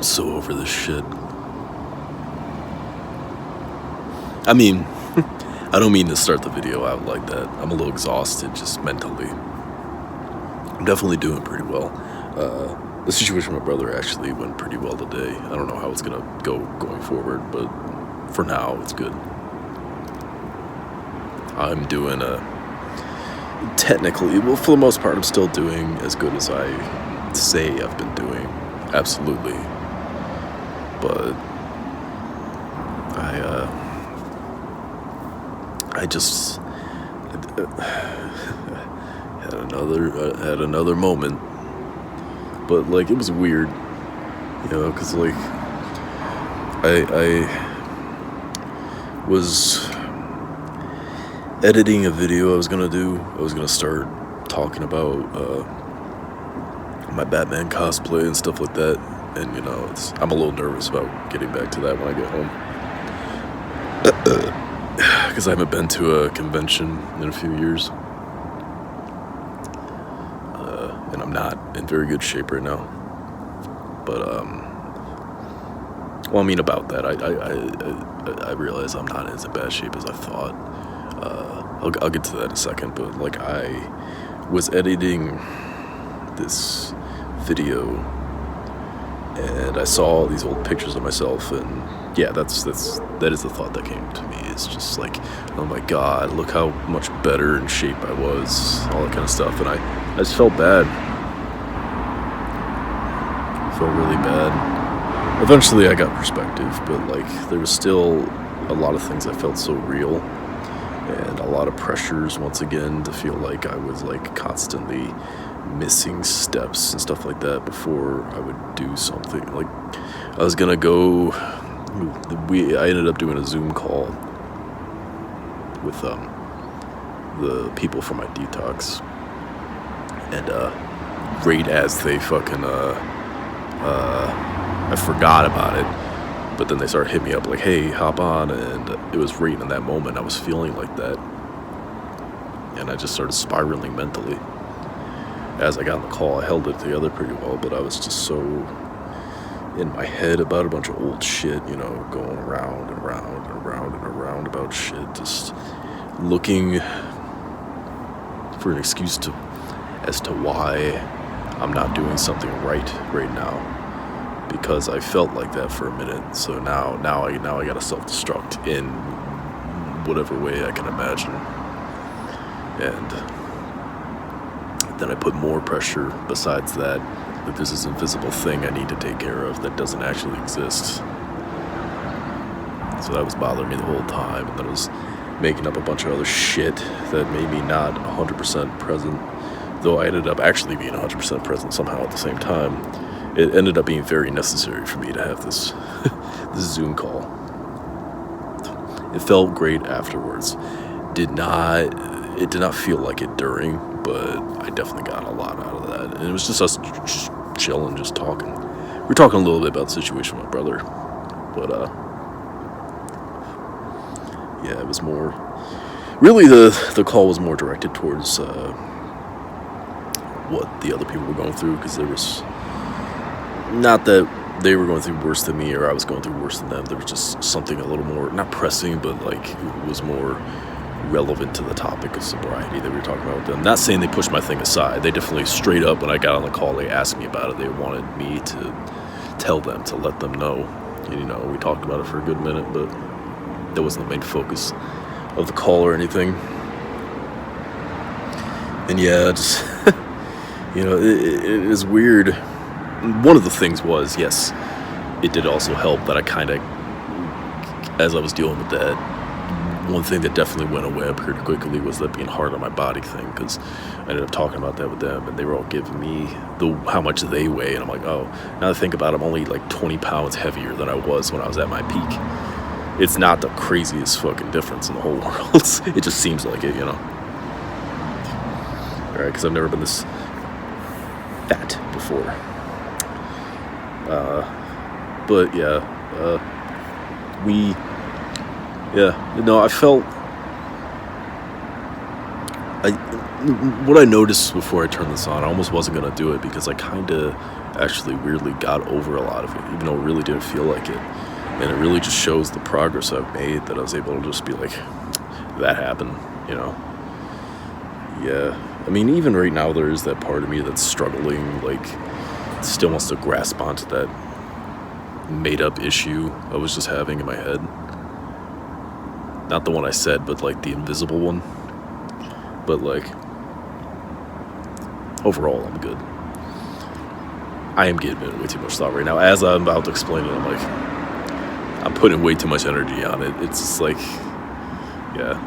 so over this shit. I mean, I don't mean to start the video out like that. I'm a little exhausted just mentally. I'm definitely doing pretty well. The situation with my brother actually went pretty well today. I don't know how it's gonna go going forward, but for now, it's good. I'm doing technically, well, for the most part, I'm still doing as good as I say I've been doing. Absolutely. But I just had another moment, but like it was weird, because like I was editing a video I was gonna start talking about my Batman cosplay and stuff like that, and I'm a little nervous about getting back to that when I get home. Because I haven't been to a convention in a few years. And I'm not in very good shape right now. But, about that, I realize I'm not in as bad shape as I thought. I'll get to that in a second, but, like, I was editing this video, and I saw all these old pictures of myself, and yeah, that is the thought that came to me. It's just like, oh my god, look how much better in shape I was, all that kind of stuff, and I just felt bad. Felt really bad. Eventually I got perspective, but like there was still a lot of things that felt so real, and a lot of pressures once again to feel like I was like constantly missing steps and stuff like that before I would do something. Like I was gonna go, I ended up doing a Zoom call with the people from my detox, and right as they fucking I forgot about it, but then they started hitting me up like, hey, hop on, and it was right in that moment I was feeling like that, and I just started spiraling mentally. As I got on the call, I held it together pretty well, but I was just so in my head about a bunch of old shit, going around and around and around and around about shit, just looking for an excuse as to why I'm not doing something right now, because I felt like that for a minute. So now I gotta self-destruct in whatever way I can imagine, and then I put more pressure besides that there's this invisible thing I need to take care of that doesn't actually exist. So that was bothering me the whole time, and then I was making up a bunch of other shit that made me not 100% present, though I ended up actually being 100% present somehow at the same time. It ended up being very necessary for me to have this this Zoom call. It felt great afterwards. It did not feel like it during, but I definitely got a lot out of that. And it was just us just chilling, just talking. We were talking a little bit about the situation with my brother, but yeah, it was more, really the call was more directed towards what the other people were going through, because there was, not that they were going through worse than me or I was going through worse than them, there was just something a little more, not pressing, but like it was more relevant to the topic of sobriety that we were talking about with them. Not saying they pushed my thing aside. They definitely straight up, when I got on the call, they asked me about it. They wanted me to tell them, to let them know. And, we talked about it for a good minute, but that wasn't the main focus of the call or anything. And yeah, just it is weird. One of the things was, yes, it did also help that I kind of, as I was dealing with that, one thing that definitely went away pretty quickly was that being hard on my body thing, because I ended up talking about that with them, and they were all giving me how much they weigh, and I'm like, oh, now that I think about it, I'm only like 20 pounds heavier than I was when I was at my peak. It's not the craziest fucking difference in the whole world. It just seems like it, Alright, because I've never been this fat before. But yeah, I felt, what I noticed before I turned this on, I almost wasn't gonna do it because I kind of actually weirdly got over a lot of it, even though it really didn't feel like it. And it really just shows the progress I've made that I was able to just be like, that happened, you know? Yeah. I mean, even right now, there is that part of me that's struggling, like, still wants to grasp onto that made up issue I was just having in my head. Not the one I said, but like the invisible one. But like, overall, I'm good. I am giving way too much thought right now. As I'm about to explain it, I'm like, I'm putting way too much energy on it. It's just like, yeah.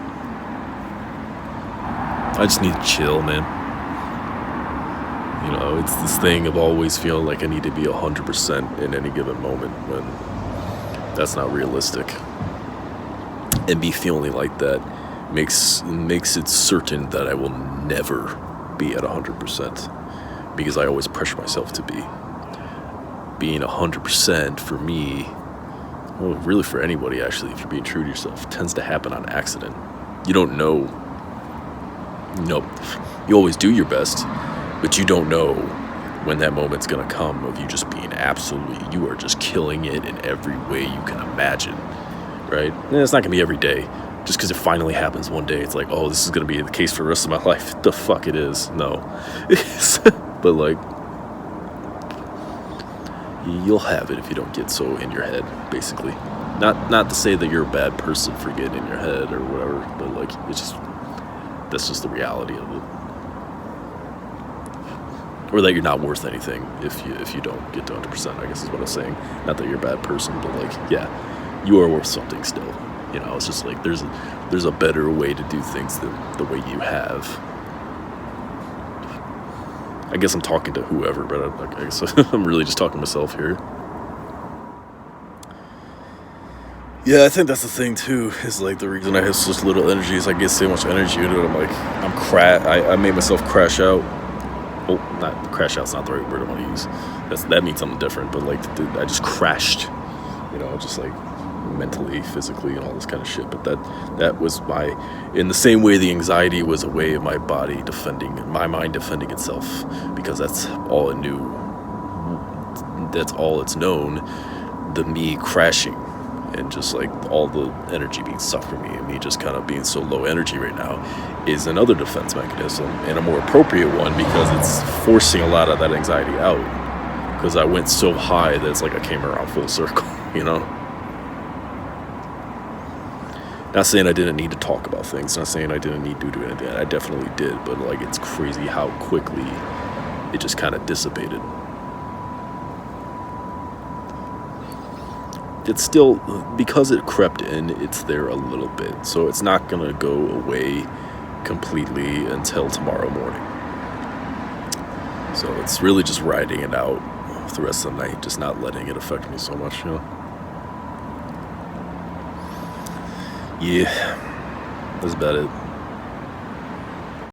I just need to chill, man. You know, it's this thing of always feeling like I need to be 100% in any given moment when that's not realistic. And me feeling like that makes it certain that I will never be at 100% because I always pressure myself to be. Being 100% for me, well, really for anybody actually, if you're being true to yourself, tends to happen on accident. You don't know. You always do your best, but you don't know when that moment's gonna come of you just being you are just killing it in every way you can imagine, right? And it's not gonna be every day. Just because it finally happens one day, it's like, oh, this is gonna be the case for the rest of my life. The fuck it is. No. But like, you'll have it if you don't get so in your head, basically. Not to say that you're a bad person for getting in your head or whatever, but like, that's just the reality of it. Or that you're not worth anything if you don't get to 100%, I guess is what I'm saying. Not that you're a bad person, but like, yeah, you are worth something still. You know, it's just like there's a better way to do things than the way you have. I guess I'm talking to whoever, but I guess I'm really just talking to myself here. Yeah, I think that's the thing too. Is like the reason I have such little energy is I get so much energy into it. I'm like, I made myself crash out. Well, not crash out's not the right word I want to use. That means something different. But like, I just crashed. You know, just like mentally, physically, and all this kind of shit. But that was in the same way the anxiety was a way of my body my mind defending itself, because that's all it knew. That's all it's known. The me crashing and just like all the energy being sucked from me and me just kind of being so low energy right now is another defense mechanism, and a more appropriate one because it's forcing a lot of that anxiety out, because I went so high that it's like I came around full circle, you know? Not saying I didn't need to talk about things, not saying I didn't need to do anything. I definitely did, but like, it's crazy how quickly it just kind of dissipated. It's still, because it crept in, it's there a little bit. So it's not going to go away completely until tomorrow morning. So it's really just riding it out the rest of the night, just not letting it affect me so much, you know? Yeah, that's about it.